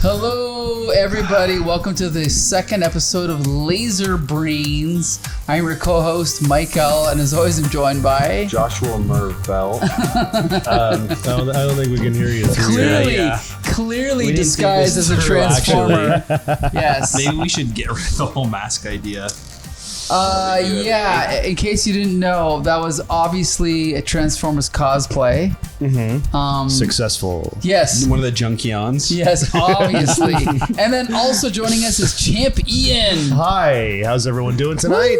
Hello, everybody. Welcome to the second episode of Laser Brains. I'm your co-host, Mike L., and as always, I'm joined by... Joshua Mervell. I don't think we can hear you. Clearly disguised as a Transformer. Yes. Maybe we should get rid of the whole mask idea. Yeah, in case you didn't know, that was obviously a Transformers cosplay. Mm-hmm. Successful. Yes. One of the Junkions. Yes, obviously. And then also joining us is Champ Ian. Hi, how's everyone doing tonight?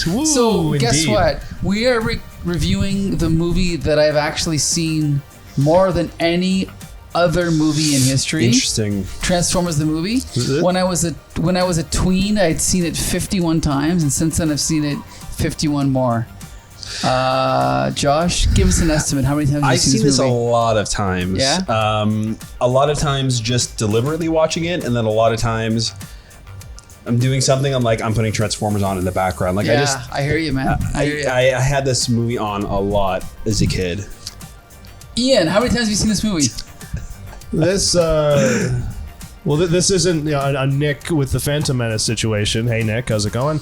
Woo! So guess what? We are reviewing the movie that I've actually seen more than any other movie in history. Interesting. Transformers the movie. When I was a tween, I'd seen it 51 times, and since then I've seen it 51 more. Josh, give us an estimate. How many times have you seen this movie? A lot of times. Yeah. A lot of times just deliberately watching it, and then a lot of times I'm doing something. I'm putting Transformers on in the background. I hear you, man. I had this movie on a lot as a kid. Ian, how many times have you seen this movie? This isn't a Nick with the Phantom Menace situation. Hey, Nick, how's it going?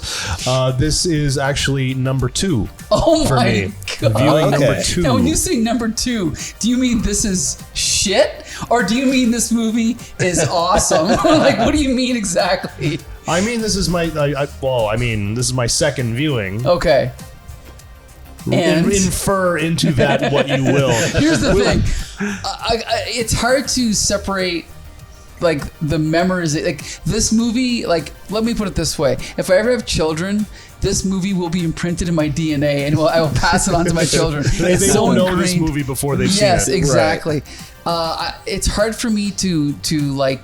This is actually number 2 for me. God. Viewing number 2. Now, when you say number 2, do you mean this is shit? Or do you mean this movie is awesome? What do you mean exactly? I mean, this is this is my second viewing. Okay. And infer into that what you will. Here's the thing. It's hard to separate the memories. This movie, let me put it this way. If I ever have children, this movie will be imprinted in my DNA, and I will pass it on to my children. They don't know this movie before they've seen it. Yes, exactly. Right. It's hard for me to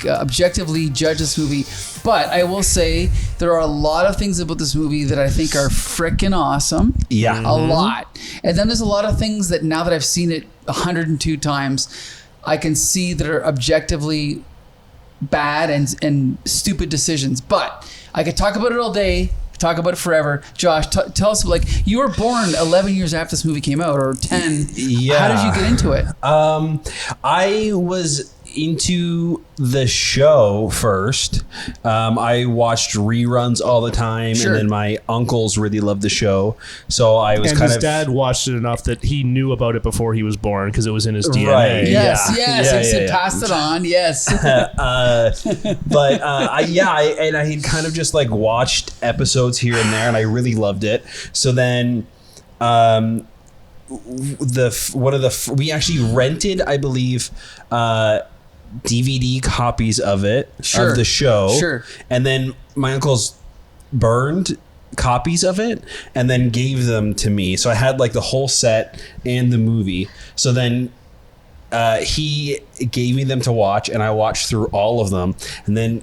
objectively judge this movie, but I will say there are a lot of things about this movie that I think are freaking awesome. Yeah. A lot. And then there's a lot of things that now that I've seen it 102 times, I can see that are objectively bad and stupid decisions. But I could talk about it all day. Talk about it forever. Josh, tell us, you were born 11 years after this movie came out, or 10. Yeah. How did you get into it? I was into the show first. I watched reruns all the time, Sure. and then my uncles really loved the show, so I was his dad watched it enough that he knew about it before he was born because it was in his DNA. Right. Yes, he passed it on. Yes. But I had kind of just watched episodes here and there, and I really loved it. So then we actually rented, I believe, DVD copies of it, of the show. Sure. And then my uncles burned copies of it and then gave them to me. So I had the whole set and the movie. So then he gave me them to watch, and I watched through all of them. And then,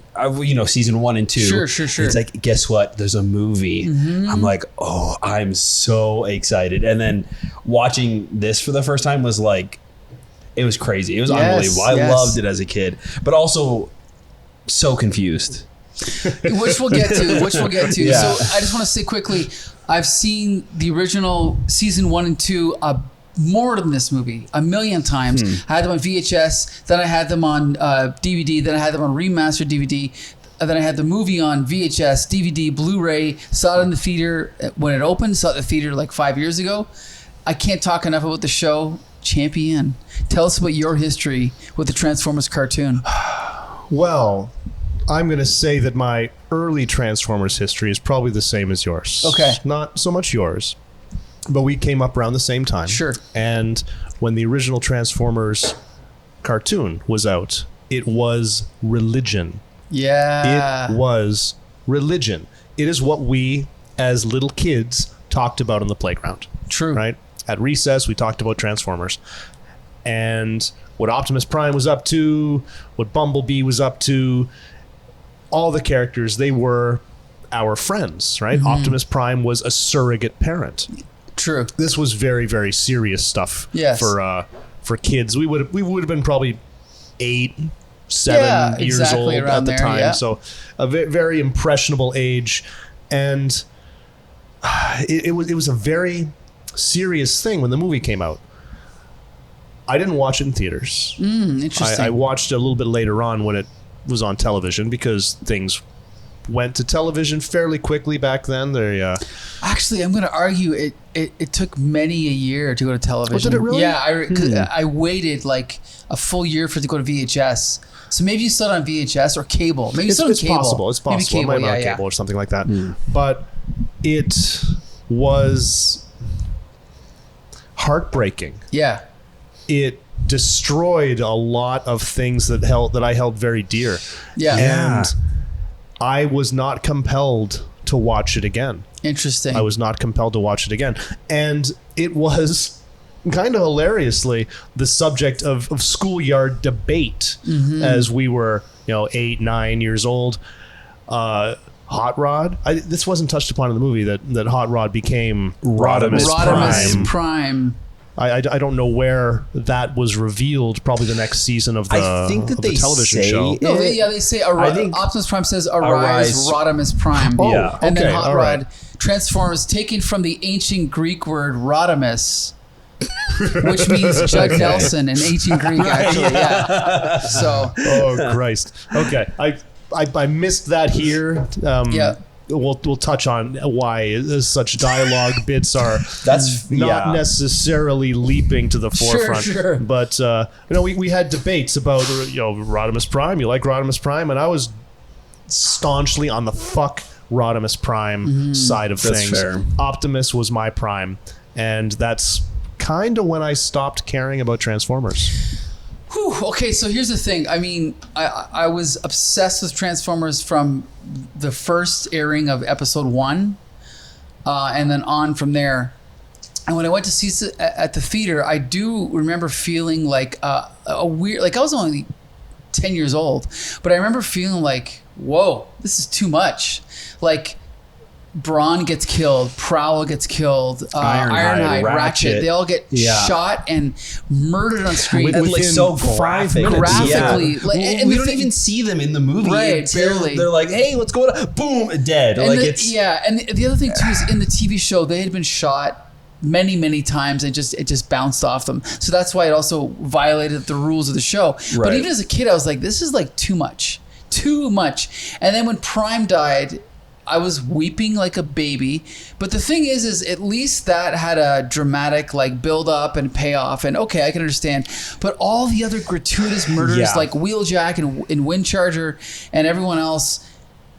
season 1 and 2. Sure. It's guess what? There's a movie. Mm-hmm. I'm oh, I'm so excited. And then watching this for the first time was it was crazy. It was unbelievable. I loved it as a kid, but also so confused. Which we'll get to. Yeah. So I just want to say quickly, I've seen the original season 1 and 2 more than this movie 1 million times. I had them on VHS, then I had them on DVD, then I had them on remastered DVD, and then I had the movie on VHS, DVD, Blu-ray, saw it in the theater when it opened, saw it in the theater 5 years ago. I can't talk enough about the show. Champion, tell us about your history with the Transformers cartoon. Well, I'm going to say that my early Transformers history is probably the same as yours. Okay. Not so much yours, but we came up around the same time. Sure. And when the original Transformers cartoon was out, it was religion. Yeah. It was religion. It is what we, as little kids, talked about on the playground. True. Right? At recess, we talked about Transformers. And what Optimus Prime was up to, what Bumblebee was up to, all the characters, they were our friends, right? Mm-hmm. Optimus Prime was a surrogate parent. True. This was very, very serious stuff. Yes. For kids. We would have been probably 8, 7 years old at the time. Yeah. So a very impressionable age. And it was a very serious thing when the movie came out. I didn't watch it in theaters. Interesting. I watched it a little bit later on when it was on television, because things went to television fairly quickly back then. Actually, I'm going to argue it took many a year to go to television. Oh, did it really? Yeah, I waited like a full year for it to go to VHS. So maybe you saw it on VHS or cable. Maybe you saw it on cable. Possible. It's possible. Maybe cable, it might be on cable or something like that. But it was heartbreaking. Yeah. It destroyed a lot of things that I held very dear. Yeah. And I was not compelled to watch it again. Interesting. I was not compelled to watch it again. And it was kind of hilariously the subject of schoolyard debate as we were, 8, 9 years old. Hot Rod. This wasn't touched upon in the movie that Hot Rod became Rodimus Prime. I don't know where that was revealed. Probably the next season of the, television show. No, they say Optimus Prime says arise Rodimus Prime. And then Hot Rod transforms, taken from the ancient Greek word Rodimus, which means Judd Nelson in ancient Greek, actually. Yeah. So. Oh Christ. Okay, I missed that here. We'll touch on why such dialogue bits are not necessarily leaping to the forefront. Sure. But we had debates about Rodimus Prime. You like Rodimus Prime, and I was staunchly on the fuck Rodimus Prime side of things. Fair. Optimus was my Prime, and that's kind of when I stopped caring about Transformers. Whew, okay, so here's the thing. I mean, I was obsessed with Transformers from the first airing of episode 1, and then on from there. And when I went to see it at the theater, I do remember feeling like a weird, like I was only 10 years old, but I remember feeling like, whoa, this is too much. Like, Brawn gets killed, Prowl gets killed, Ironhide, Ratchet, they all get shot and murdered on screen. And like so graphically. Like, and we don't even see them in the movie. Right, barely. They're like, hey, what's going on? Boom, dead. And the other thing too is in the TV show, they had been shot many times and it just bounced off them. So that's why it also violated the rules of the show. Right. But even as a kid, I was like, this is like too much. And then when Prime died, I was weeping like a baby. But the thing is at least that had a dramatic like build up and payoff. And okay, I can understand. But all the other gratuitous murders like Wheeljack and Windcharger and everyone else,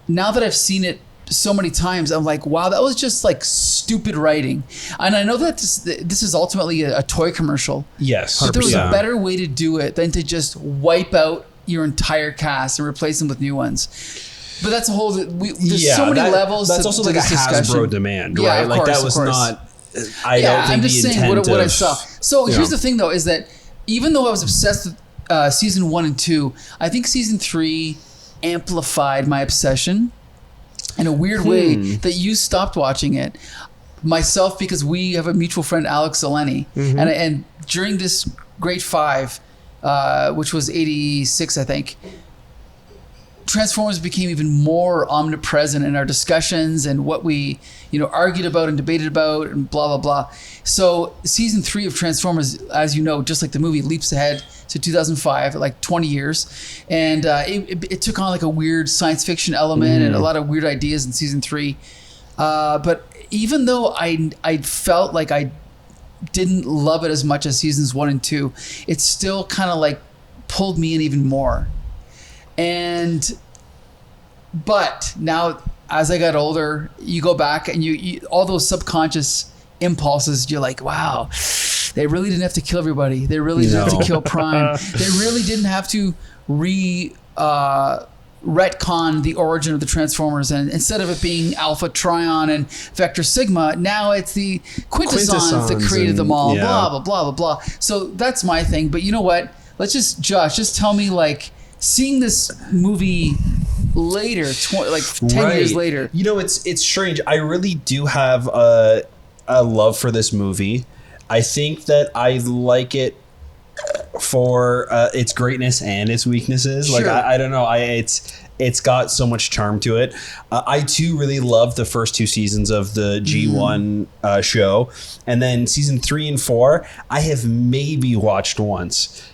now that I've seen it so many times, I'm like, wow, that was just like stupid writing. And I know that this is ultimately a toy commercial. Yes. But there was a better way to do it than to just wipe out your entire cast and replace them with new ones. But that's a whole. There's so many levels. That's also like a Hasbro demand, right? Yeah, like that was not. I don't think I'm just saying what I saw. So here's the thing, though, is that even though I was obsessed with season 1 and 2, I think season 3 amplified my obsession in a weird way that you stopped watching it. Myself, because we have a mutual friend, Alex Zeleny, and during this Grade 5, which was 86, I think. Transformers became even more omnipresent in our discussions and what we, argued about and debated about and blah, blah, blah. So season 3 of Transformers, as you know, just like the movie, leaps ahead to 2005, like 20 years. And it took on like a weird science fiction element and a lot of weird ideas in season 3. But even though I felt like I didn't love it as much as seasons 1 and 2, it still kind of like pulled me in even more. But now as I got older, you go back and you all those subconscious impulses, you're like, wow, they really didn't have to kill everybody. They really didn't have to kill Prime. They really didn't have to retcon the origin of the Transformers, and instead of it being Alpha Trion and Vector Sigma, now it's the Quintessons that created them all, blah, blah, blah, blah, blah. So that's my thing. But you know what? Josh, just tell me, like, seeing this movie later, 10 years later. It's strange. I really do have a love for this movie. I think that I like it for its greatness and its weaknesses. Sure. Like I don't know. It's got so much charm to it. I too really loved the first 2 seasons of the G1 show, and then season 3 and 4 I have maybe watched once.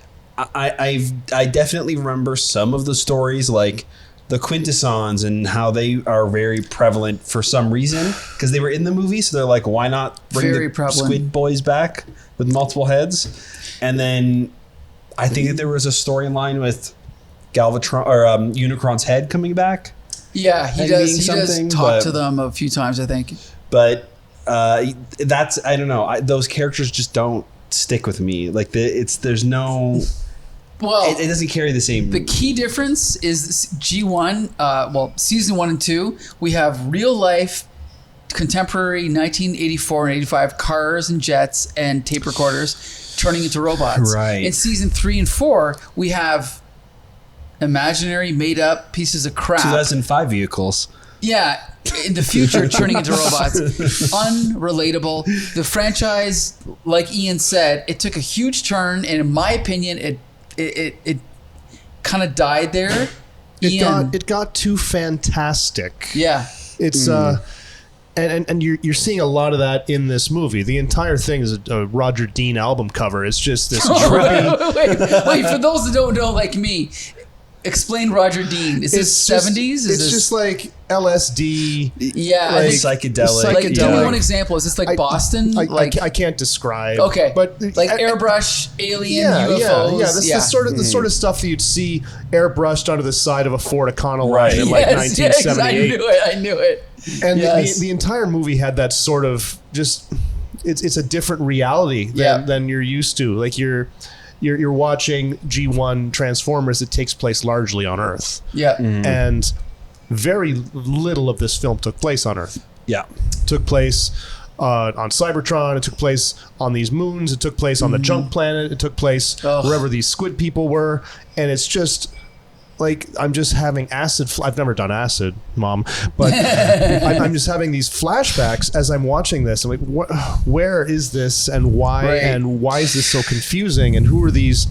I definitely remember some of the stories, like the Quintessons and how they are very prevalent for some reason because they were in the movie. So they're like, why not bring Very the prevalent. Squid Boys back with multiple heads? And then I think that there was a storyline with Galvatron or Unicron's head coming back. Yeah, he And does. being He does something, talk but- to them a few times, I think. But that's, I don't know. Those characters just don't stick with me. Like there's no, Well, it doesn't carry the same. the key difference is G1, season 1 and 2, we have real life contemporary 1984 and 85 cars and jets and tape recorders turning into robots. Right. In season 3 and 4, we have imaginary made up pieces of crap. 2005 vehicles. Yeah, in the future, turning into robots. Unrelatable. The franchise, like Ian said, it took a huge turn, and in my opinion, it kind of died there. It got too fantastic. Yeah. It's and you're seeing a lot of that in this movie. The entire thing is a Roger Dean album cover. It's just this trippy. wait, for those that don't know, like me, explain Roger Dean. Is this 70s? It's just like LSD. Yeah, like, I think, psychedelic. like, give me psychedelic. one example. Is this like Boston? I can't describe. Okay, but like airbrush, alien, yeah, UFOs. yeah. This sort of stuff that you'd see airbrushed onto the side of a Ford Econoline Right. in like Yes, 1978. I knew it. And Yes. the entire movie had that sort of just it's a different reality than you're used to. Like you're watching G1 Transformers. It takes place largely on Earth. Yeah. And very little of this film took place on Earth. Yeah. It took place on Cybertron. It took place on these moons. It took place on the junk planet. It took place wherever these squid people were. And it's just like I'm just having acid. I've never done acid, Mom, but I'm just having these flashbacks as I'm watching this. I'm like, where is this, and why, Right. and why is this so confusing? And who are these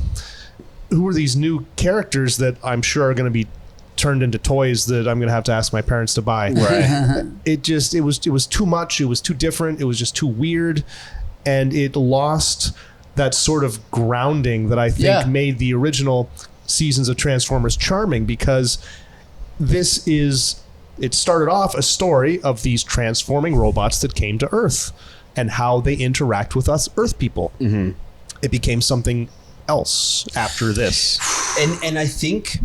new characters that I'm sure are going to be turned into toys that I'm going to have to ask my parents to buy? Right. It was too much. It was too different. It was just too weird, and it lost that sort of grounding that I think made the original seasons of Transformers charming, because it started off a story of these transforming robots that came to Earth and how they interact with us Earth people. Mm-hmm. It became something else after this. And I think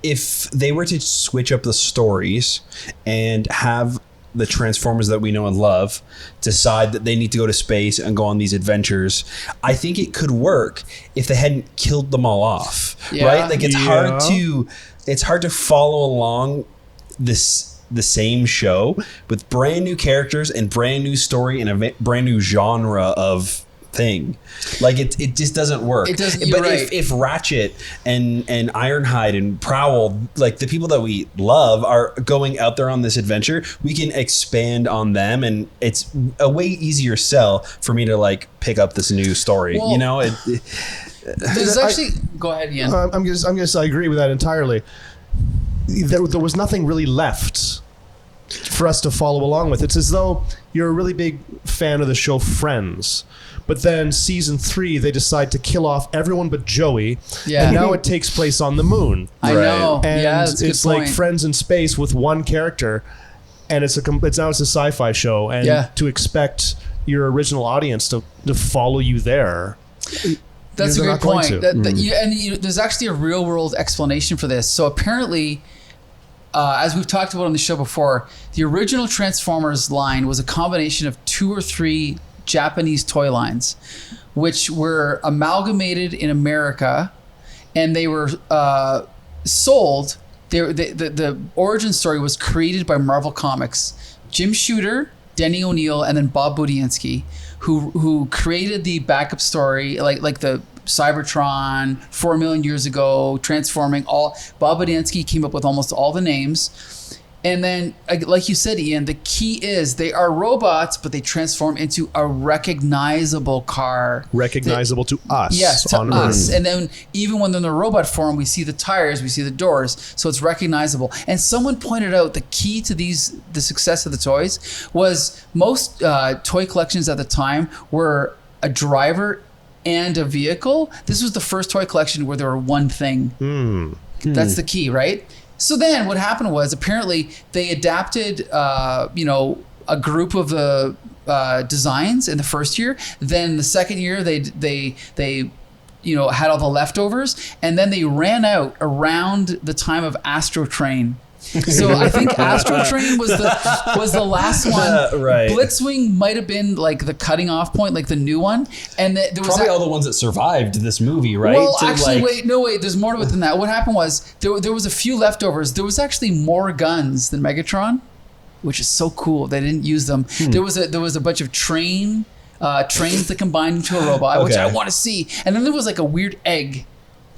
if they were to switch up the stories and have the Transformers that we know and love decide that they need to go to space and go on these adventures, I think it could work if they hadn't killed them all off. Yeah. Right? Like it's hard to follow along the same show with brand new characters and brand new story and a brand new genre of thing. Like it just doesn't work. It doesn't. But You're right. if Ratchet and Ironhide and Prowl, like the people that we love, are going out there on this adventure, we can expand on them, and it's a way easier sell for me to like pick up this new story. Well, you know, There's actually. Go ahead, Ian. I agree with that entirely. There was nothing really left for us to follow along with. It's as though you're a really big fan of the show Friends, but then season 3 they decide to kill off everyone but Joey, Yeah. and now it takes place on the moon. I know. And Yeah, that's a good it's like point. Friends in space with one character, and it's now a sci-fi show, and to expect your original audience to follow you there. That's a they're great not going point. to. There's actually a real world explanation for this. So apparently, as we've talked about on the show before, the original Transformers line was a combination of 2 or 3 Japanese toy lines, which were amalgamated in America, and they were sold. The origin story was created by Marvel Comics. Jim Shooter, Denny O'Neil, and then Bob Budiansky, who created the backup story, like the Cybertron, 4 million years ago, transforming all. Bob Budiansky came up with almost all the names. And then, like you said, Ian, the key is they are robots, but they transform into a recognizable car. Recognizable to us. Yes, to on us. Earth. And then even when they're in the robot form, we see the tires, we see the doors, so it's recognizable. And someone pointed out the key to the success of the toys was most toy collections at the time were a driver and a vehicle. This was the first toy collection where there were one thing. That's the key, right? So then what happened was apparently they adapted, a group of the designs in the first year. Then the second year they had all the leftovers, and then they ran out around the time of Astro Train. So I think Astro Train was the last one. Right. Blitzwing might have been like the cutting off point, like the new one, and there was probably all the ones that survived this movie, right? Well, actually, wait. There's more to it than that. What happened was there was a few leftovers. There was actually more guns than Megatron, which is so cool. They didn't use them. There was a bunch of trains that combined into a robot, which I want to see. And then there was like a weird egg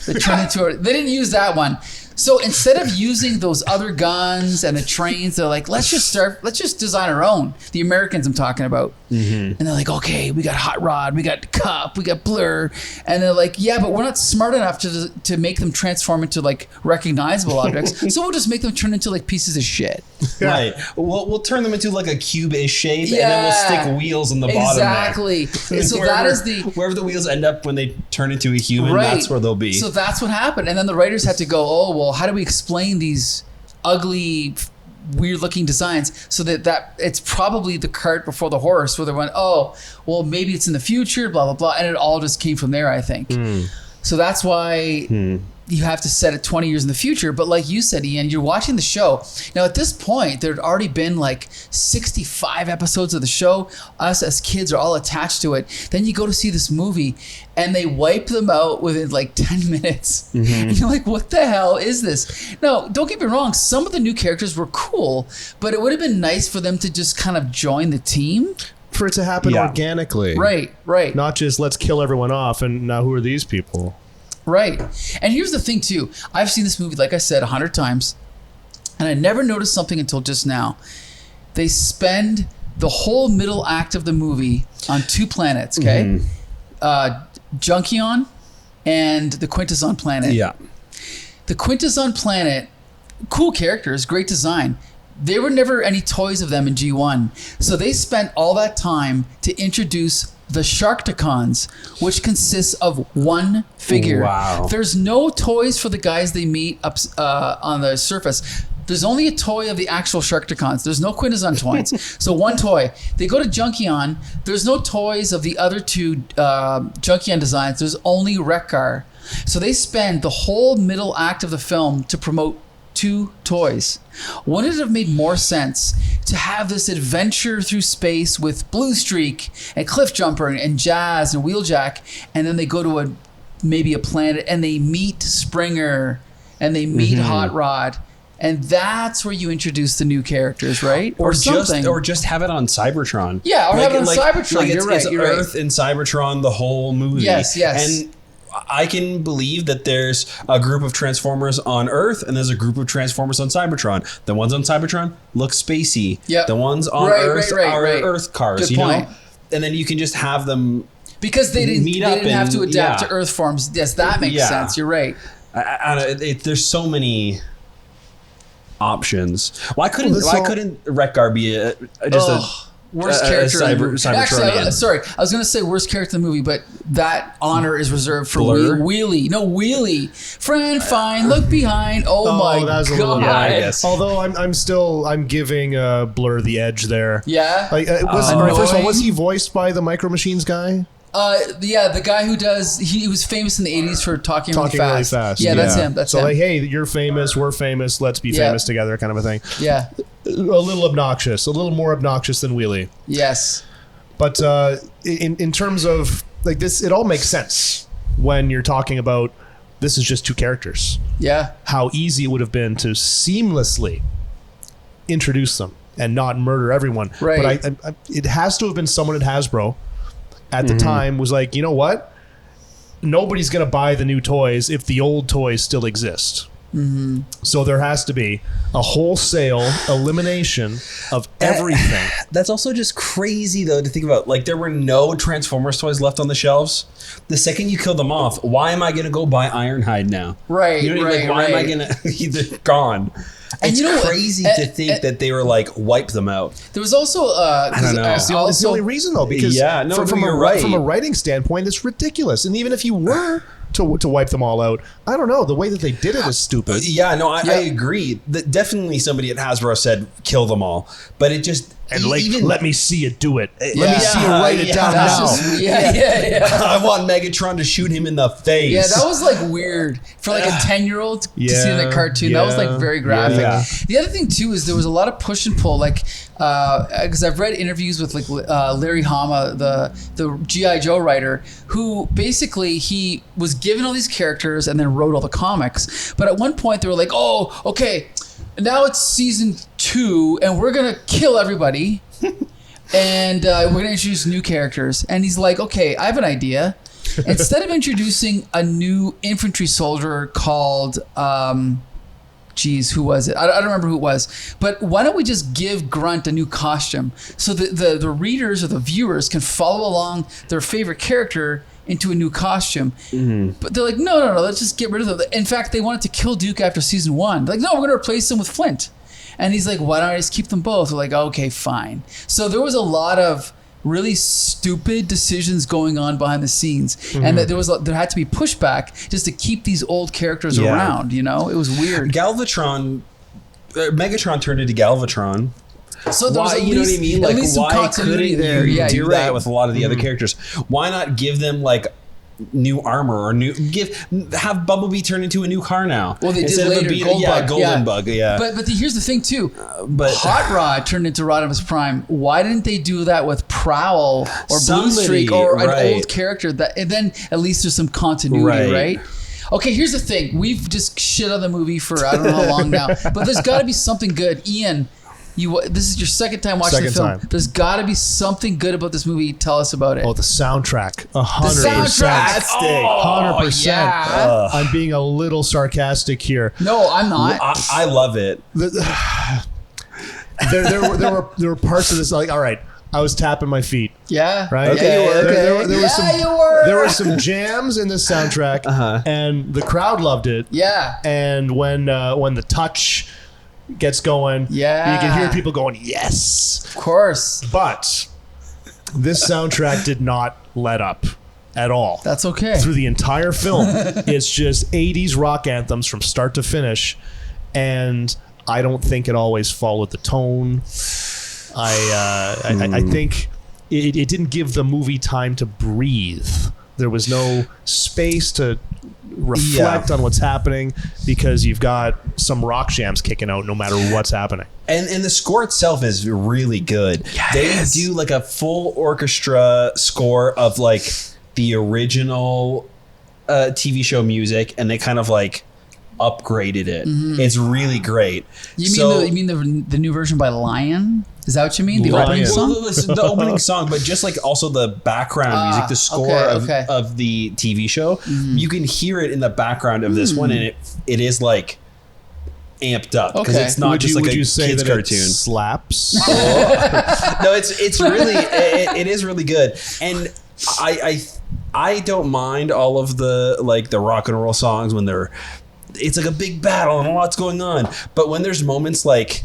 that turned into they didn't use that one. So instead of using those other guns and the trains, they're like, let's just design our own. The Americans I'm talking about. And they're like, okay, we got Hot Rod, we got Cup, we got Blur. And they're like, yeah, but we're not smart enough to make them transform into like recognizable objects. So we'll just make them turn into like pieces of shit. Right. We'll turn them into like a cube-ish shape, and then we'll stick wheels on the bottom there. Exactly. So that is wherever the wheels end up when they turn into a human, that's where they'll be. So that's what happened. And then the writers had to go, oh, well, how do we explain these ugly, weird-looking designs so that it's probably the cart before the horse, where they went, oh, well, maybe it's in the future, blah, blah, blah. And it all just came from there, I think. So that's why you have to set it 20 years in the future. But like you said, Ian, you're watching the show. Now, at this point, there had already been like 65 episodes of the show. Us as kids are all attached to it. Then you go to see this movie, and they wipe them out within like 10 minutes. And you're like, what the hell is this? Now, don't get me wrong. Some of the new characters were cool, but it would have been nice for them to just kind of join the team. For it to happen organically. Right. Not just let's kill everyone off, and now who are these people? Right. And here's the thing, too. I've seen this movie, like I said, 100 times, and I never noticed something until just now. They spend the whole middle act of the movie on two planets, okay? Junkion and the Quintesson planet. Yeah. The Quintesson planet, cool characters, great design. There were never any toys of them in G1. So they spent all that time to introduce the Sharkticons, which consists of one figure. Wow. There's no toys for the guys they meet up on the surface. There's only a toy of the actual Sharkticons. There's no Quintesson toys. So one toy. They go to Junkion. There's no toys of the other two Junkion designs. There's only Wreck-Gar. So they spend the whole middle act of the film to promote two toys. Wouldn't it have made more sense to have this adventure through space with Blue Streak and Cliff Jumper and Jazz and Wheeljack, and then they go to maybe a planet and they meet Springer and they meet Hot Rod, and that's where you introduce the new characters, right? Or something. just have it on Cybertron. Yeah, or have it on Cybertron. You're right. It's Earth and Cybertron the whole movie. Yes. And I can believe that there's a group of Transformers on Earth and there's a group of Transformers on Cybertron. The ones on Cybertron look spacey. Yep. The ones on Earth are Earth cars. Good point. Know? And then you can just have them because they didn't have to adapt to Earth forms. Yes, that makes sense. You're right. There's so many options. Why couldn't Wreck-Gar be worst character in the movie? Cybertronian? Actually, sorry, I was going to say worst character in the movie, but that honor is reserved for Wheelie. No, Wheelie. Friend, fine, look behind. Oh my god! I guess. Although I'm giving Blur the edge there. Yeah. First of all, was he voiced by the Micro Machines guy? The guy who does, he was famous in the 80s for talking really fast. Yeah, that's him. That's him. Like, hey, you're famous, we're famous, let's be famous together kind of a thing. Yeah. A little obnoxious, a little more obnoxious than Wheelie. Yes. But in terms of like this, it all makes sense when you're talking about this is just two characters. Yeah. How easy it would have been to seamlessly introduce them and not murder everyone. Right. But it has to have been someone at Hasbro at the time was like, you know what? Nobody's going to buy the new toys if the old toys still exist. So there has to be a wholesale elimination of everything. That's also just crazy, though, to think about. Like, there were no Transformers toys left on the shelves. The second you kill them off, why am I going to go buy Ironhide now? Right, you know what I mean? Like, why am I going to... They're gone. And It's you know crazy to think that they were like, wipe them out. There was also I don't know. It's the only reason, though, because from a writing standpoint, it's ridiculous. And even if you were to wipe them all out, I don't know. The way that they did it is stupid. Yeah, no, I agree. Definitely somebody at Hasbro said, kill them all. But it just... And let me see you do it. Let me see you write it down now. I want Megatron to shoot him in the face. Yeah, that was like weird for like a 10-year-old to see in a cartoon. That was like very graphic. Yeah. The other thing too is there was a lot of push and pull. Like, because I've read interviews with like Larry Hama, the G.I. Joe writer, who basically he was given all these characters and then wrote all the comics. But at one point they were like, oh, okay, now it's season 2 and we're gonna kill everybody and we're gonna introduce new characters. And he's like, okay, I have an idea. Instead of introducing a new infantry soldier called who was it? I don't remember who it was. But why don't we just give Grunt a new costume so that the readers or the viewers can follow along their favorite character into a new costume. But they're like, no, let's just get rid of them. In fact, they wanted to kill Duke after season 1. They're like, no, we're going to replace him with Flint. And he's like, why don't I just keep them both? We're like, okay, fine. So there was a lot of really stupid decisions going on behind the scenes, and that there had to be pushback just to keep these old characters around. You know, it was weird. Megatron turned into Galvatron. So there's why, you know what I mean? Like, why couldn't you do that with a lot of the other characters? Why not give them like new armor or have Bumblebee turn into a new car now? Well, they did later. Golden Bug. Yeah. But here's the thing too. Hot Rod turned into Rodimus Prime. Why didn't they do that with Prowl or Blue Streak or an old character? And then at least there's some continuity, right? Okay, here's the thing. We've just shit on the movie for I don't know how long now, but there's got to be something good. Ian, this is your second time watching the film. There's got to be something good about this movie. Tell us about it. Oh, the soundtrack. 100%. The soundtrack. 100%. Yeah. I'm being a little sarcastic here. No, I'm not. I love it. There were parts of this like, all right, I was tapping my feet. Yeah. Right? Okay. Yeah, you were. There were some some jams in this soundtrack, and the crowd loved it. Yeah. And when the touch gets going, you can hear people going, yes. Of course. But this soundtrack did not let up at all. That's okay. Through the entire film, it's just 80s rock anthems from start to finish, and I don't think it always followed the tone. I think it didn't give the movie time to breathe. There was no space to reflect on what's happening because you've got some rock jams kicking out no matter what's happening. And the score itself is really good. Yes. They do like a full orchestra score of like the original TV show music, and they kind of like upgraded it. It's really great. You mean the new version by Lion? Is that what you mean? The opening song? The opening song, but just like also the background music, the score of the TV show. You can hear it in the background of this one, and it is like amped up because it's not just like a kid's cartoon. It slaps? No, it's really it is really good, and I don't mind all of the like the rock and roll songs when it's like a big battle and a lot's going on, but when there's moments like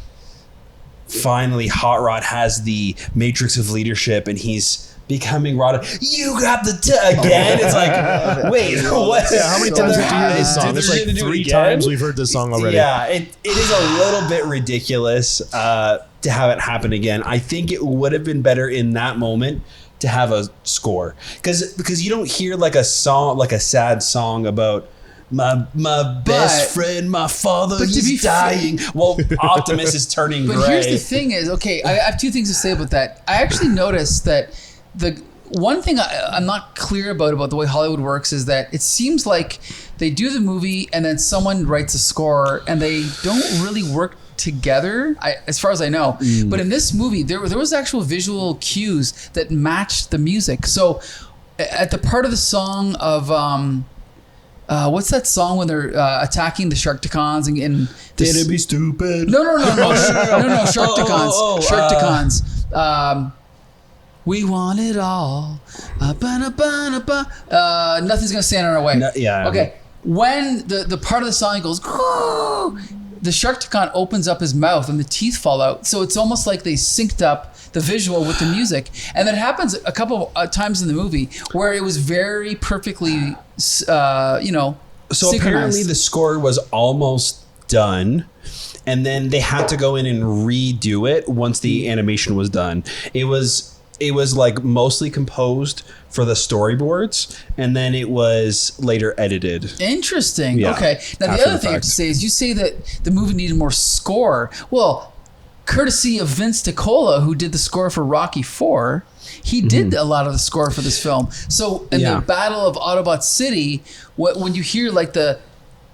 finally Hot Rod has the matrix of leadership and he's becoming Rod, you got the again. It's like, wait, what? Yeah, how many times have you heard this song? It's like 3 times we've heard this song already. Yeah, it is a little bit ridiculous to have it happen again. I think it would have been better in that moment to have a score because you don't hear like a song, like a sad song about my best friend, my father, he's dying. Well, Optimus is turning gray. But here's the thing is, okay, I have 2 things to say about that. I actually noticed that the one thing I'm not clear about the way Hollywood works is that it seems like they do the movie and then someone writes a score and they don't really work together, as far as I know. But in this movie, there was actual visual cues that matched the music. So at the part of the song of what's that song when they're attacking the Sharktacons and Did it be stupid? No, Sharktacons. Sharktacons. We want it all. Nothing's gonna stand in our way. No, yeah. Okay. When the part of the song goes, the Sharktacon opens up his mouth and the teeth fall out. So it's almost like they synced up the visual with the music. And that happens a couple of times in the movie where it was very perfectly, So apparently the score was almost done. And then they had to go in and redo it once the animation was done. It was like mostly composed for the storyboards, and then it was later edited. Interesting. Yeah, okay. Now the other thing I have to say is you say that the movie needed more score. Well, courtesy of Vince DiCola, who did the score for Rocky IV, he did a lot of the score for this film. So in the Battle of Autobot City, when you hear like the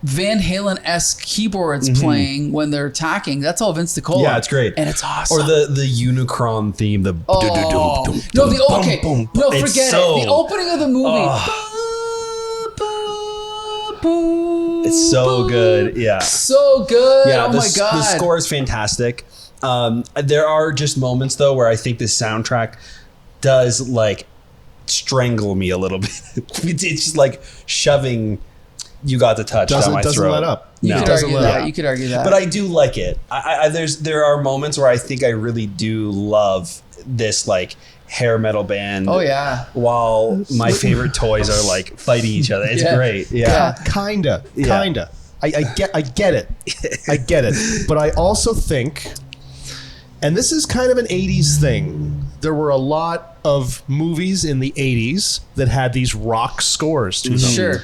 Van Halen-esque keyboards playing when they're attacking, that's all Vince DiCola. Yeah, it's great. And it's awesome. Or the Unicron theme, the forget it. The opening of the movie. It's so good. Yeah. So good. Yeah, oh my God. The score is fantastic. There are just moments though where I think the soundtrack does like strangle me a little bit. It's just like shoving You Got the Touch down my throat. Doesn't let up. You could argue that. You could argue that. But I do like it. There are moments where I think I really do love this like hair metal band. Oh yeah. While my favorite toys are like fighting each other. It's great. Yeah. Kinda. I get it. I get it. But I also think, and this is kind of an 80s thing, there were a lot of movies in the 80s that had these rock scores to them. Sure.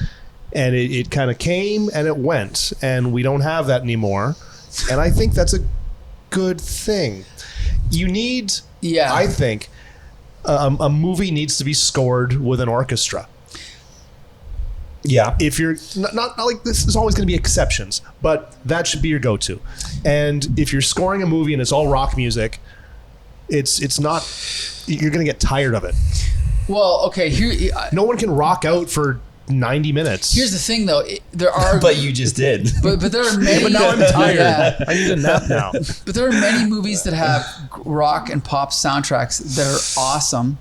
And it kind of came and it went, and we don't have that anymore. And I think that's a good thing. You need, I think, a movie needs to be scored with an orchestra. Yeah. If you're not like, this is always going to be exceptions, but that should be your go-to. And if you're scoring a movie and it's all rock music, it's not, you're going to get tired of it. Well, okay, no one can rock out for 90 minutes. Here's the thing, though. There are, but you just did. But there are many. But now I'm tired. I need a nap now. But there are many movies that have rock and pop soundtracks that are awesome,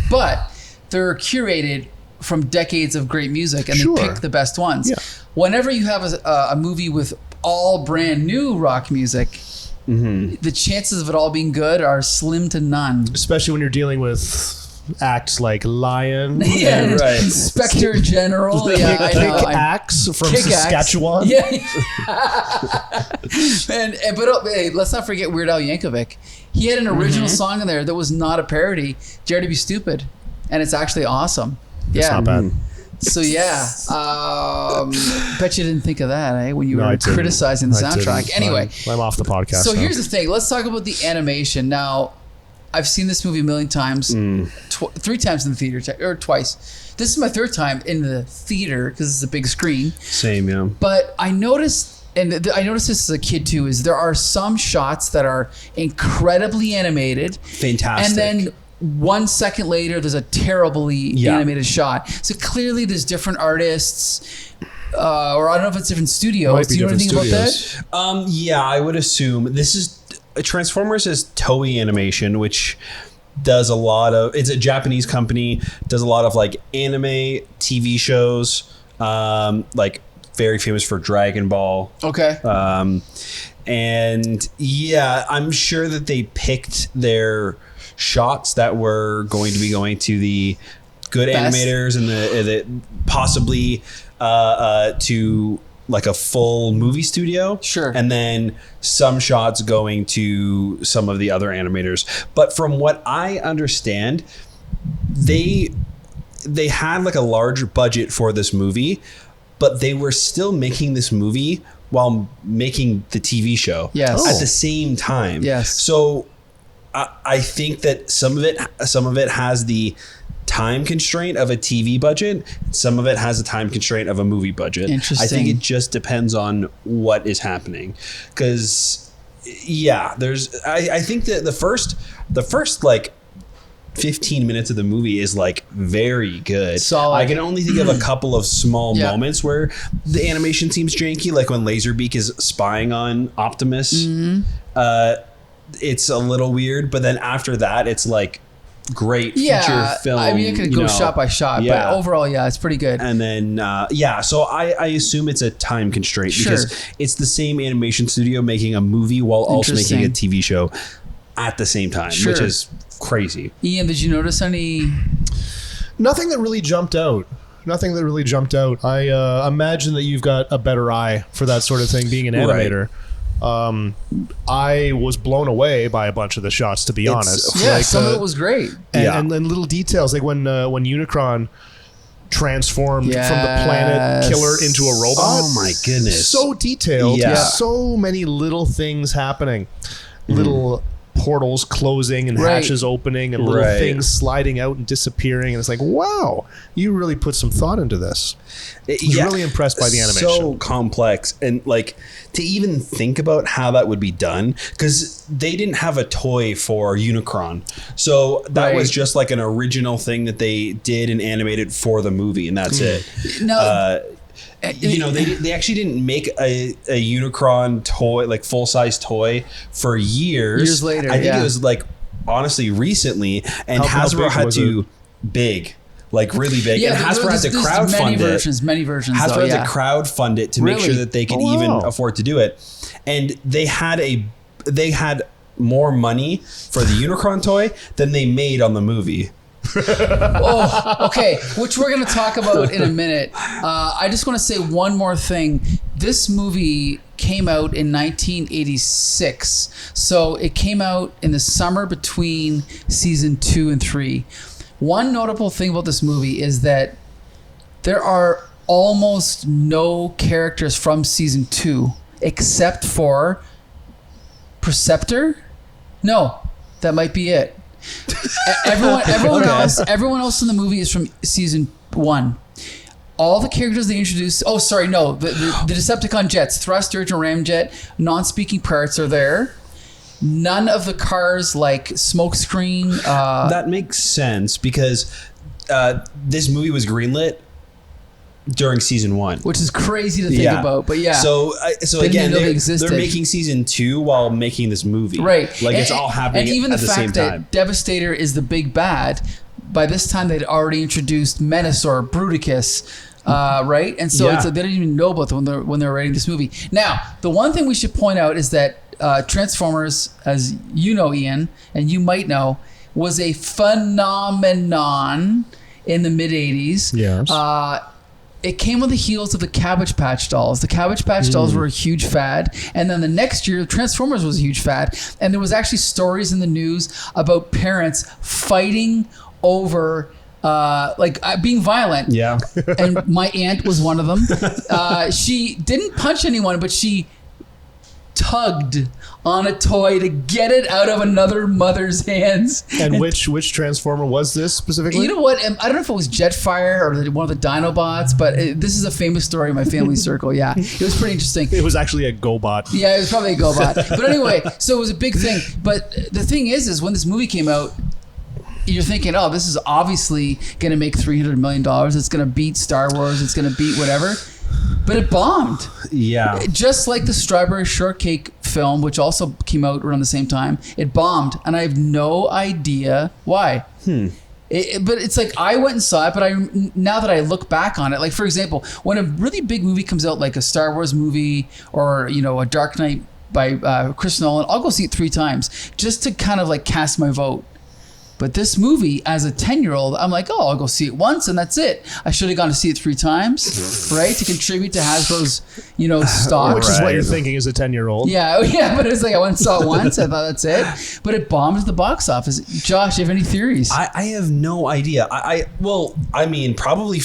but they're curated from decades of great music, and they pick the best ones. Yeah. Whenever you have a movie with all brand new rock music, the chances of it all being good are slim to none. Especially when you're dealing with acts like Lion, and Inspector General, Axe from Saskatchewan. But hey, let's not forget Weird Al Yankovic. He had an original song in there that was not a parody, "Dare to Be Stupid," and it's actually awesome. It's not bad. So bet you didn't think of that, eh? When you were criticizing the soundtrack. Anyway, I'm off the podcast. So here's the thing. Let's talk about the animation now. I've seen this movie a million times, 3 times in the theater, or twice. This is my 3rd time in the theater because it's a big screen. Same, yeah. But I noticed, and I noticed this as a kid too, is there are some shots that are incredibly animated. Fantastic. And then 1 second later, there's a terribly animated shot. So clearly there's different artists, or I don't know if it's different studios. Do you know anything about that? Yeah, I would assume. This is... Transformers is Toei Animation, which does a lot of, it's a Japanese company, does a lot of like anime TV shows, like very famous for Dragon Ball. Okay. And yeah, I'm sure that they picked their shots that were going to be going to the good animators and the possibly to like a full movie studio. Sure. And then some shots going to some of the other animators. But from what I understand, they had like a large budget for this movie, but they were still making this movie while making the TV show at the same time. Yes. So I think that some of it has the time constraint of a TV budget. Some of it has a time constraint of a movie budget. Interesting. I think it just depends on what is happening. Because I think that the first like 15 minutes of the movie is like very good. Solid. I can only think of a couple of small moments where the animation seems janky, like when Laserbeak is spying on Optimus. It's a little weird, but then after that, it's like great feature film. I mean, it could go shot by shot, but overall, it's pretty good. And then, so I assume it's a time constraint because it's the same animation studio making a movie while also making a TV show at the same time, which is crazy. Ian, did you notice any? Nothing that really jumped out. I imagine that you've got a better eye for that sort of thing, being an animator. I was blown away by a bunch of the shots, to be honest. Yeah, like, some of it was great. And then little details, like when Unicron transformed from the planet killer into a robot. Oh my goodness. So detailed. Yeah. So many little things happening. Little portals closing and hatches opening and little things sliding out and disappearing. And it's like, wow, you really put some thought into this. I was really impressed by the animation. So complex. And like to even think about how that would be done, because they didn't have a toy for Unicron. So that was just like an original thing that they did and animated for the movie. And that's it. No. They actually didn't make a Unicron toy, like full-size toy, for years. Years later, I think it was like honestly recently, and Hasbro had to really big, and Hasbro had to crowdfund it. Many versions. Hasbro had to crowdfund it to make sure that they could even afford to do it, and they had more money for the Unicron toy than they made on the movie. Okay, which we're going to talk about in a minute. I just want to say one more thing. This movie came out in 1986, so it came out in the summer between season 2 and 3. One notable thing about this movie is that there are almost no characters from season 2 except for Perceptor. No, that might be it. Everyone else in the movie is from season 1. All the characters they introduced. Oh, sorry, no. The Decepticon jets, Thrust, Dirge, and Ramjet, non-speaking parts are there. None of the cars like Smokescreen. That makes sense because this movie was greenlit during season 1, which is crazy to think about, but so again they're making season 2 while making this movie, right? Like it's all happening and even at the same time. That Devastator is the big bad, by this time they'd already introduced Menasor, Bruticus, right? And so it's like they didn't even know about them when they were writing this movie. Now, the one thing we should point out is that Transformers, as you know, Ian, and you might know, was a phenomenon in the mid 80s. Yes. It came on the heels of the Cabbage Patch dolls. The Cabbage Patch dolls were a huge fad. And then the next year, Transformers was a huge fad. And there was actually stories in the news about parents fighting over being violent. Yeah. And my aunt was one of them. She didn't punch anyone, but she tugged on a toy to get it out of another mother's hands. And which Transformer was this specifically? You know what? I don't know if it was Jetfire or one of the Dinobots, but this is a famous story in my family circle. Yeah, it was pretty interesting. It was actually a GoBot. Yeah, it was probably a GoBot. But anyway, so it was a big thing. But the thing is when this movie came out, you're thinking, oh, this is obviously going to make $300 million. It's going to beat Star Wars. It's going to beat whatever. But it bombed. Yeah. Just like the Strawberry Shortcake film, which also came out around the same time, it bombed. And I have no idea why. But it's like I went and saw it, but now that I look back on it, like for example, when a really big movie comes out, like a Star Wars movie or, a Dark Knight by Chris Nolan, I'll go see it 3 times just to kind of like cast my vote. But this movie, as a 10-year-old, I'm like, oh, I'll go see it once and that's it. I should have gone to see it 3 times, right? To contribute to Hasbro's, stock. Which is what you're thinking as a 10-year-old. Yeah, but it's like I went and saw it once. I thought that's it. But it bombed at the box office. Josh, do you have any theories? I have no idea. Probably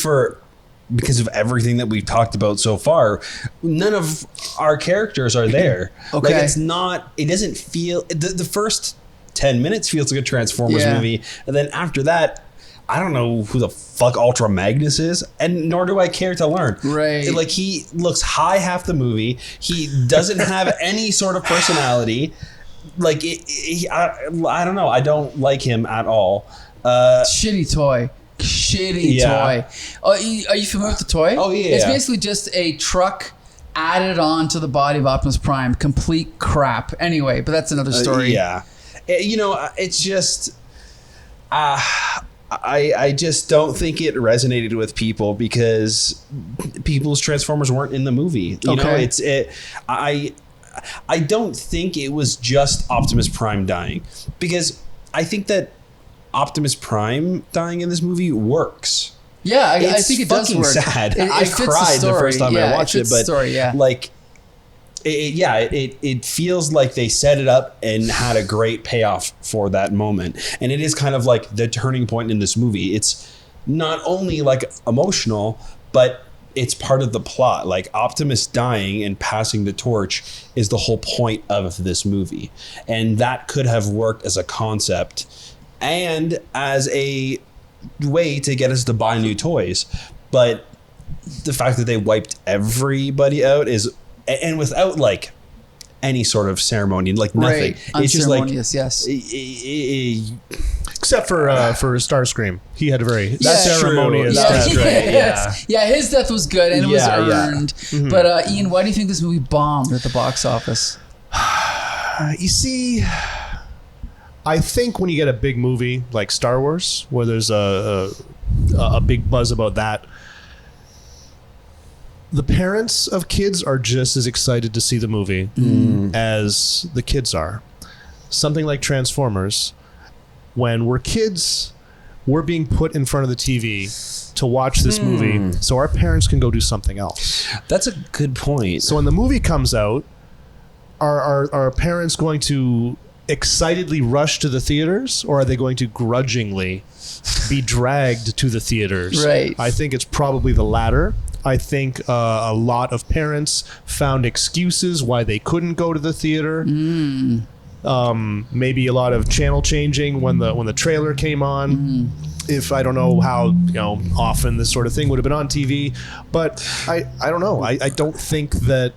because of everything that we've talked about so far, none of our characters are there. Okay. Like it doesn't feel, the first 10 minutes feels like a Transformers movie, and then after that I don't know who the fuck Ultra Magnus is, and nor do I care to learn. Right. Like he looks high half the movie. He doesn't have any sort of personality. Like I don't know. I don't like him at all. Shitty toy. Toy. Oh, are you familiar with the toy? Oh, yeah. It's basically just a truck added on to the body of Optimus Prime. Complete crap. Anyway, but that's another story. It's just... I just don't think it resonated with people because people's Transformers weren't in the movie. I don't think it was just Optimus Prime dying, because I think that Optimus Prime dying in this movie works. Yeah, I think it does work. Sad. I cried the first time I watched it, but like, it feels like they set it up and had a great payoff for that moment, and it is kind of like the turning point in this movie. It's not only like emotional, but it's part of the plot. Like, Optimus dying and passing the torch is the whole point of this movie, and that could have worked as a concept and as a way to get us to buy new toys. But the fact that they wiped everybody out is, and without like any sort of ceremony, like nothing. Right. It's just like, yes. Except for Starscream, he had a very ceremonious death. Yeah, his death was good and it was earned. Mm-hmm. But Ian, why do you think this movie bombed at the box office? You see, I think when you get a big movie like Star Wars, where there's a big buzz about that, the parents of kids are just as excited to see the movie as the kids are. Something like Transformers, when we're kids, we're being put in front of the TV to watch this movie so our parents can go do something else. That's a good point. So when the movie comes out, are parents going to excitedly rush to the theaters, or are they going to grudgingly be dragged to the theaters? Right. I think it's probably the latter. I think a lot of parents found excuses why they couldn't go to the theater. Maybe a lot of channel changing when the trailer came on. If I don't know how often this sort of thing would have been on TV, but I don't know. I don't think that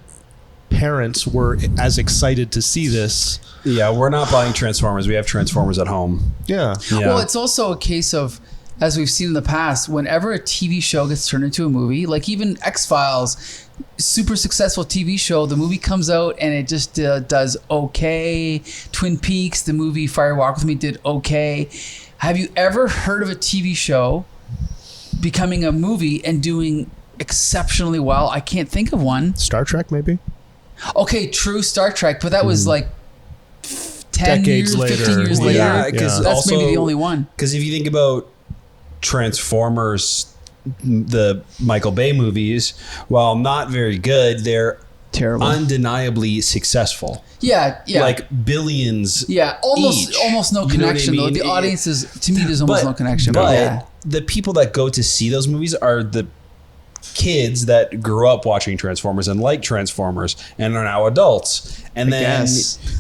parents were as excited to see this. Yeah, we're not buying Transformers. We have Transformers at home. Yeah. Well, it's also a case of, as we've seen in the past, whenever a TV show gets turned into a movie, like even X-Files, super successful TV show, the movie comes out and it just does okay. Twin Peaks, the movie Fire Walk With Me did okay. Have you ever heard of a TV show becoming a movie and doing exceptionally well? I can't think of one. Star Trek, maybe? Okay, true, Star Trek, but that was like 10 decades years, later. 15 years later. Yeah, because that's maybe the only one. Because if you think about Transformers, the Michael Bay movies, while not very good, they're terrible, undeniably successful. Yeah. Like billions. Yeah, almost no connection. You know what I mean? Though the audience is, to me, there's almost no connection. But the people that go to see those movies are the kids that grew up watching Transformers and like Transformers and are now adults. And then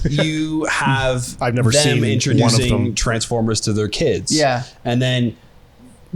you have I've never them seen introducing one of them. Transformers to their kids. Yeah. And then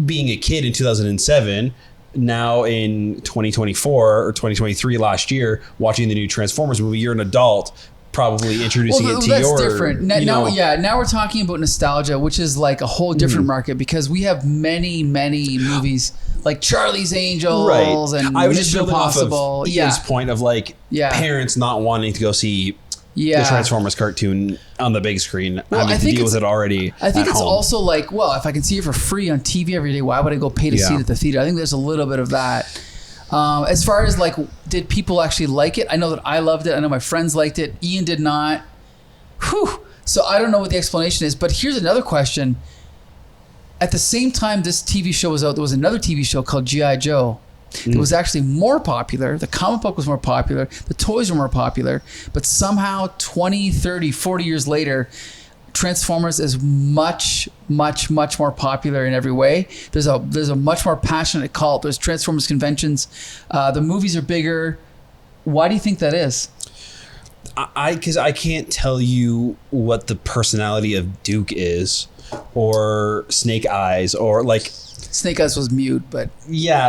being a kid in 2007, now in 2024 or 2023 last year, watching the new Transformers movie, you're an adult, probably introducing it to that's your... different. Now we're talking about nostalgia, which is like a whole different market, because we have many movies like Charlie's Angels and I was just Mission building off Impossible. of Ian's point of like parents not wanting to go see the Transformers cartoon on the big screen, having to deal with it already. I think it's home. also like, well, if I can see it for free on TV every day, why would I go pay to see it at the theater? I think there's a little bit of that. As far as like, did people actually like it? I know that I loved it. I know my friends liked it. Ian did not. Whew. So I don't know what the explanation is, but here's another question. At the same time this TV show was out, there was another TV show called G.I. Joe. It was actually more popular. The comic book was more popular. The toys were more popular. But somehow 20, 30, 40 years later, Transformers is much more popular in every way. There's a much more passionate cult. There's Transformers conventions. The movies are bigger. Why do you think that is? Because I can't tell you what the personality of Duke is, or Snake Eyes, or like... Snake Eyes was mute, but but you know,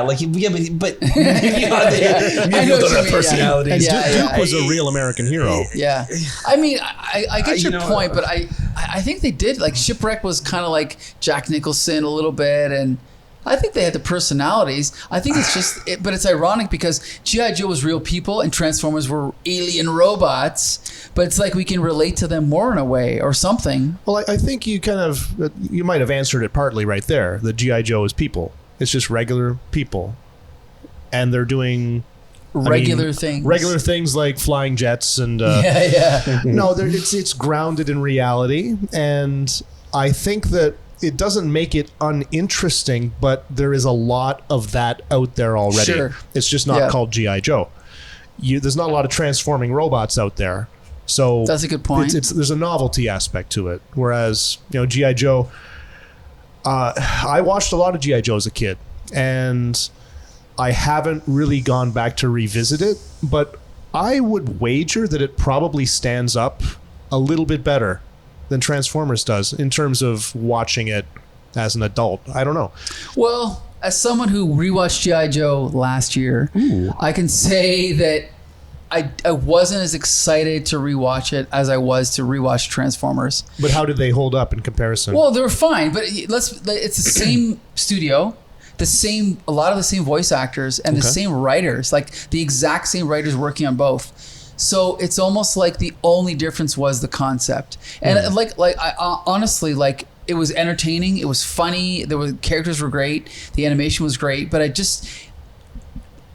people don't have personalities. Duke was a real American hero. Yeah, I mean, I get your point, but I I think they did. Like Shipwreck was kind of like Jack Nicholson a little bit, and I think they had the personalities. I think it's just, but it's ironic because G.I. Joe was real people and Transformers were alien robots. But it's like we can relate to them more in a way or something. Well, I think you might have answered it partly right there. The G.I. Joe is people. It's just regular people, and they're doing regular things. Regular things like flying jets and No, it's grounded in reality, and I think that it doesn't make it uninteresting, but there is a lot of that out there already. Sure. It's just not called G.I. Joe. There's not a lot of transforming robots out there. So that's a good point. There's a novelty aspect to it. Whereas, G.I. Joe, I watched a lot of G.I. Joe as a kid, and I haven't really gone back to revisit it, but I would wager that it probably stands up a little bit better than Transformers does in terms of watching it as an adult. I don't know. Well, as someone who rewatched G.I. Joe last year, I can say that I wasn't as excited to rewatch it as I was to rewatch Transformers. But how did they hold up in comparison? Well, they were fine, but it's the same studio, a lot of the same voice actors and the same writers, like the exact same writers working on both. So it's almost like the only difference was the concept. And I honestly, like, it was entertaining. It was funny. Characters were great. The animation was great. But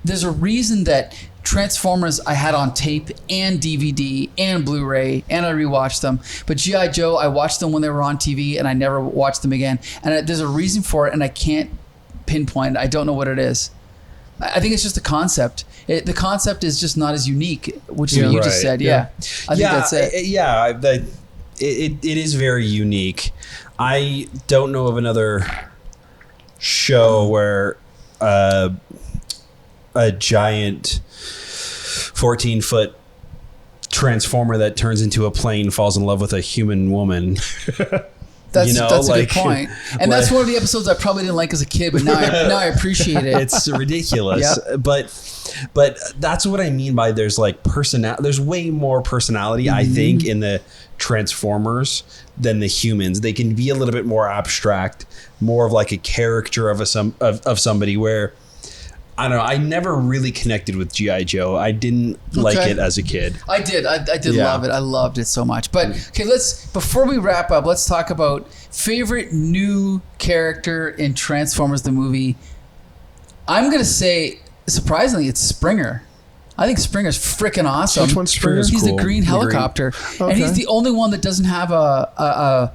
there's a reason that Transformers I had on tape and DVD and Blu-ray, and I rewatched them. But G.I. Joe, I watched them when they were on TV, and I never watched them again. And there's a reason for it, and I can't pinpoint it. I don't know what it is. I think it's just the concept. The concept is just not as unique, which is what you just said. I think that's it. It is very unique. I don't know of another show where a giant 14-foot transformer that turns into a plane falls in love with a human woman. That's a good point. And that's one of the episodes I probably didn't like as a kid, but now I appreciate it. It's ridiculous. But that's what I mean by there's like there's way more personality, I think, in the Transformers than the humans. They can be a little bit more abstract, more of like a character of somebody where I don't know. I never really connected with G.I. Joe. I didn't like it as a kid. I did. I did love it. I loved it so much. But okay, before we wrap up, let's talk about favorite new character in Transformers the movie. I'm gonna say, surprisingly, it's Springer. I think Springer's freaking awesome. Which one's Springer? He's the green helicopter, and he's the only one that doesn't have a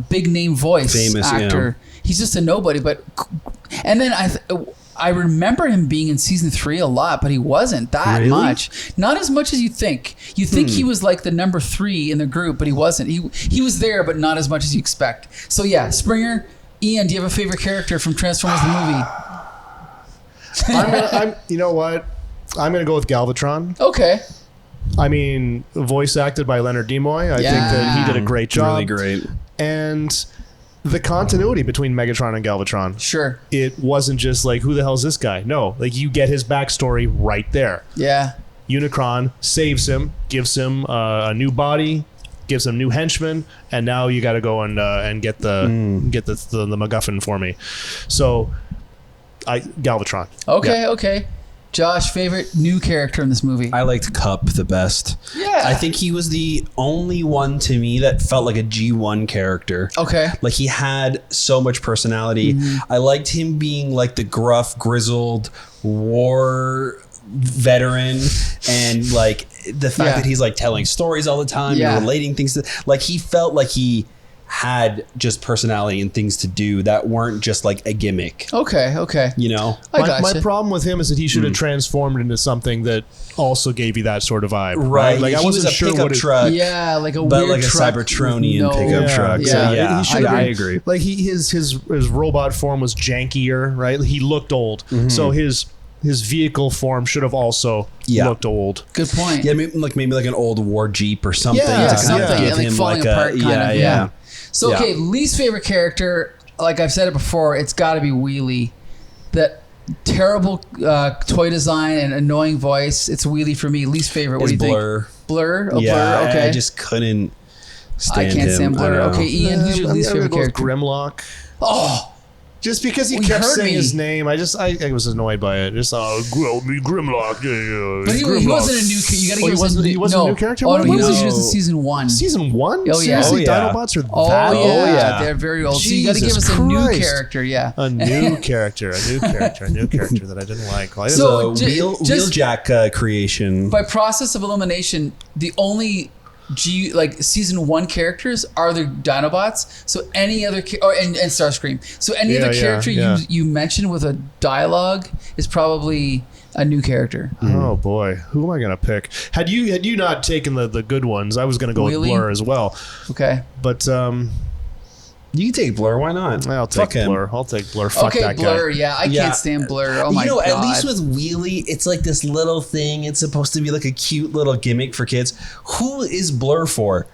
big name voice actor. Yeah. He's just a nobody. And then I remember him being in season 3 a lot, but he wasn't that much. Not as much as you think. You think he was like the number 3 in the group, but he wasn't. He was there, but not as much as you expect. So yeah, Springer. Ian, do you have a favorite character from Transformers the movie? You know what? I'm going to go with Galvatron. Okay. I mean, voice acted by Leonard Nimoy. I think that he did a great job. Really great. And the continuity between Megatron and Galvatron. Sure. It wasn't just like, who the hell's this guy? No, like you get his backstory right there. Yeah. Unicron saves him, gives him a new body, gives him new henchmen, and now you got to go and get the MacGuffin for me. So, Galvatron. Okay. Josh, favorite new character in this movie? I liked Cup the best. Yeah. I think he was the only one to me that felt like a G1 character. Okay. Like he had so much personality. I liked him being like the gruff, grizzled war veteran, and like the fact that he's like telling stories all the time and relating things to, like, he felt like he had just personality and things to do that weren't just like a gimmick. Okay. You know? My problem with him is that he should have transformed into something that also gave you that sort of vibe. Right. Like, I wasn't sure pickup truck. Yeah, like a but weird like truck a Cybertronian pickup truck. Yeah. So I agree. Like his robot form was jankier, right? He looked old. So his vehicle form should have also looked old. Good point. Yeah, maybe like an old war Jeep or something. Yeah, to something. Give And like him falling like apart kind of. So, Yeah. okay, least favorite character, like I've said it before, it's got to be Wheelie. That terrible toy design and annoying voice, it's Wheelie for me. Least favorite, what do you think? Blur. Blur? Oh, Yeah, Blur, okay. I just couldn't I can't stand Blur. Okay, Ian, who's your least favorite character? Grimlock. Oh, just because he kept saying his name, I was annoyed by it. Just Grimlock. But he wasn't a new. You gotta give us he wasn't a new character. Oh no, he was in season 1. Season 1? Oh yeah. Seriously, Dinobots are that old? Oh Yeah, they're very old. So you got to give us a new character. Yeah, a new character that I didn't like. So Wheeljack creation. By process of elimination, the only season 1 characters are the Dinobots. So any other and Starscream. So any other character you mention with a dialogue is probably a new character. Oh boy, who am I gonna pick? Had you not taken the good ones, I was gonna go with Blur as well. Okay, but you can take Blur. Why not? I'll take Blur. I'll take Blur. Fuck that guy. Blur. Yeah, I can't stand Blur. Oh my god. At least with Wheelie, it's like this little thing. It's supposed to be like a cute little gimmick for kids. Who is Blur for?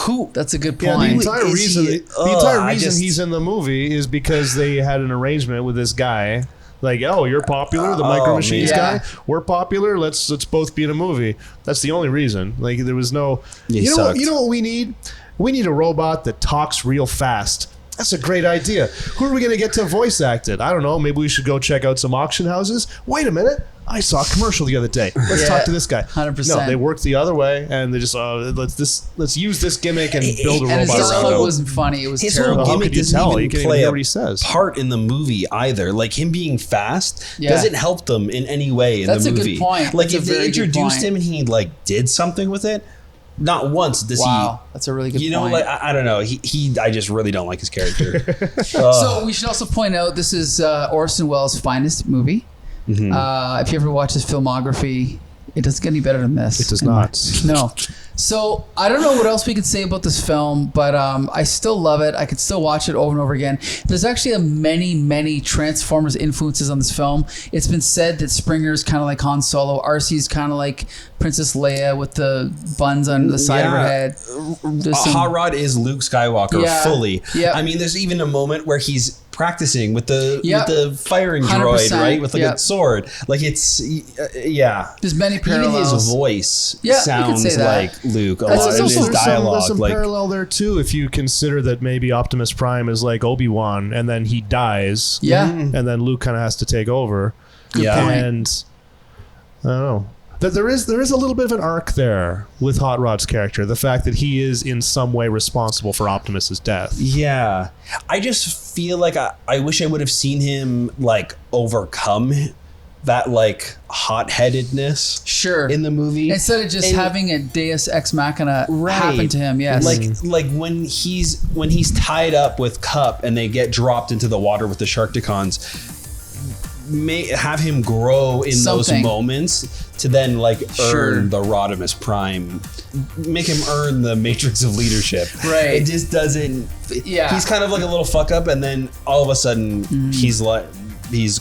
Who? That's a good point. Yeah, the entire reason he's in the movie is because they had an arrangement with this guy. Like, oh, you're popular, the Micro Machines guy. We're popular. Let's both be in a movie. That's the only reason. Like, there was no. You know what we need? We need a robot that talks real fast. That's a great idea. Who are we going to get to voice act it? I don't know. Maybe we should go check out some auction houses. Wait a minute. I saw a commercial the other day. Let's talk to this guy. 100%. No, they worked the other way, and they just let's use this gimmick and build a robot. And his dialogue wasn't funny. It was terrible. Whole gimmick doesn't even play what he says. Part in the movie either. Like him being fast doesn't help them in any way in the movie. That's a good point. Like if they introduced him and he did something with it. Not once does he. Wow, that's a really good point. You know, I don't know. I just really don't like his character. So we should also point out this is Orson Welles' finest movie. Mm-hmm. If you ever watch his filmography, it doesn't get any better than this. It does not. No. So I don't know what else we could say about this film, but I still love it. I could still watch it over and over again. There's actually many Transformers influences on this film. It's been said that Springer's kind of like Han Solo. RC's kind of like Princess Leia with the buns on the side of her head. Hot Rod is Luke Skywalker fully. Yeah. I mean, there's even a moment where he's practicing with the firing droid, right? With a sword. Like it's There's many parallels. Even his voice sounds like Luke. There's his dialogue. Some parallel there too, if you consider that maybe Optimus Prime is like Obi-Wan, and then he dies. Yeah. And then Luke kind of has to take over. Good point. And I don't know. There is a little bit of an arc there with Hot Rod's character. The fact that he is in some way responsible for Optimus's death. Yeah. I just feel like I wish I would have seen him overcome that hot-headedness in the movie instead of just having a Deus Ex Machina happen to him. Yes, like when he's tied up with Cup and they get dropped into the water with the Sharkticons, have him grow in those moments to then earn the Rodimus Prime, make him earn the Matrix of Leadership. Right, it just doesn't. Yeah, he's kind of like a little fuck up, and then all of a sudden he's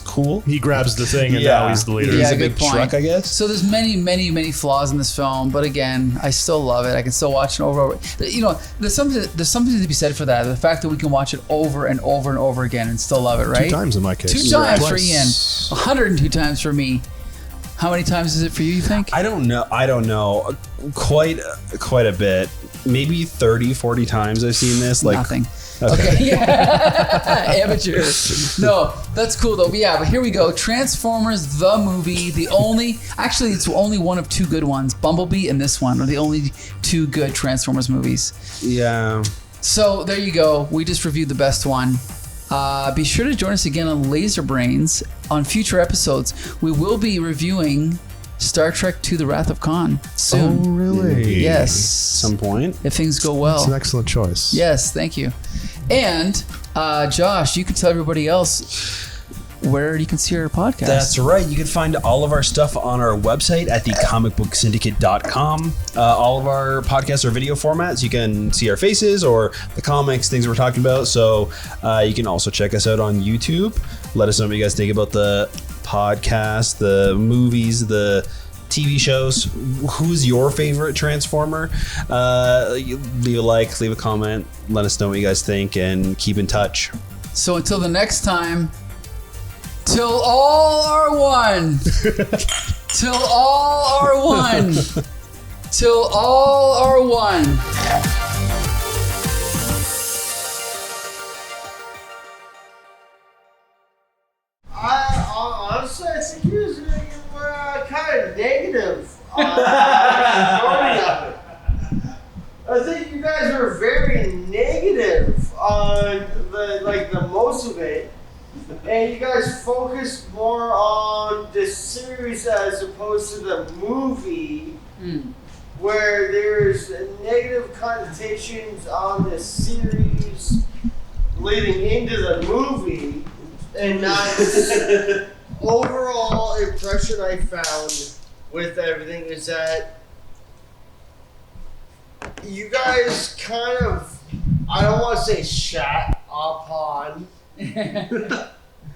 cool. He grabs the thing, and now he's the leader. He's a big truck, I guess. So there's many flaws in this film, but again, I still love it. I can still watch it over. You know, there's something to be said for that. The fact that we can watch it over and over and over again and still love it, right? 2 times in my case. 2 times for Ian. 102 times for me. How many times is it for you think? I don't know. Quite a bit. Maybe 30, 40 times I've seen this. Nothing. Okay. Yeah. Amateur. No, that's cool though. But here we go. Transformers the movie. It's only one of 2 good ones. Bumblebee and this one are the only 2 good Transformers movies. Yeah. So there you go. We just reviewed the best one. Be sure to join us again on Laser Brains on future episodes. We will be reviewing Star Trek II: The Wrath of Khan soon. Oh, really? Yes. Some point. If things go well. It's an excellent choice. Yes, thank you. And Josh, you can tell everybody else where you can see our podcast. That's right. You can find all of our stuff on our website at thecomicbooksyndicate.com. All of our podcasts are video formats. You can see our faces or the comics, things we're talking about. So you can also check us out on YouTube. Let us know what you guys think about the podcast, the movies, the TV shows. Who's your favorite Transformer? Leave a like, leave a comment. Let us know what you guys think and keep in touch. So until the next time, till all are one. Till all are one. Till all are one. the movie where there's negative connotations on the series leading into the movie, and not overall impression I found with everything is that you guys kind of, I don't want to say shat upon,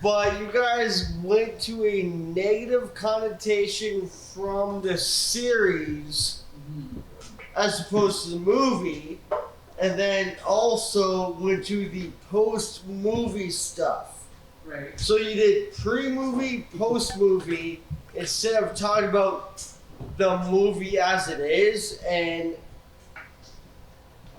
but you guys went to a negative connotation from the series as opposed to the movie, and then also went to the post-movie stuff. Right. So you did pre-movie, post-movie, instead of talking about the movie as it is. And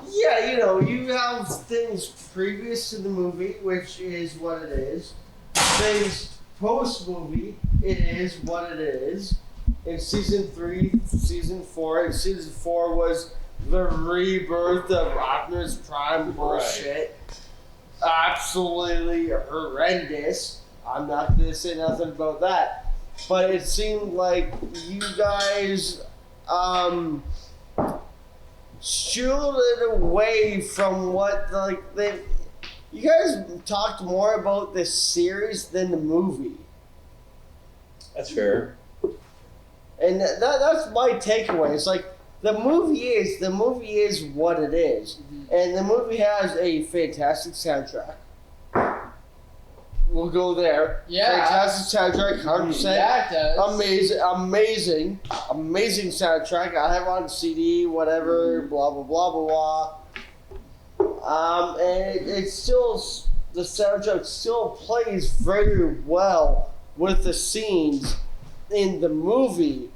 yeah, you know, you have things previous to the movie, which is what it is. Things post-movie, it is what it is. In season 3, season 4, and season 4 was the rebirth of Optimus Prime bullshit. Right. Absolutely horrendous. I'm not going to say nothing about that. But it seemed like you guys shielded away from what, like, you guys talked more about the series than the movie. That's fair. And that's my takeaway. It's like the movie is what it is. And the movie has a fantastic soundtrack. We'll go there. Yeah. Fantastic soundtrack, 100%. Yeah, it does. Amazing soundtrack. I have it on CD, whatever, blah, blah, blah, blah, blah. And it's still, the soundtrack still plays very well with the scenes in the movie.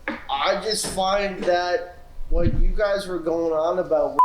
I just find that what you guys were going on about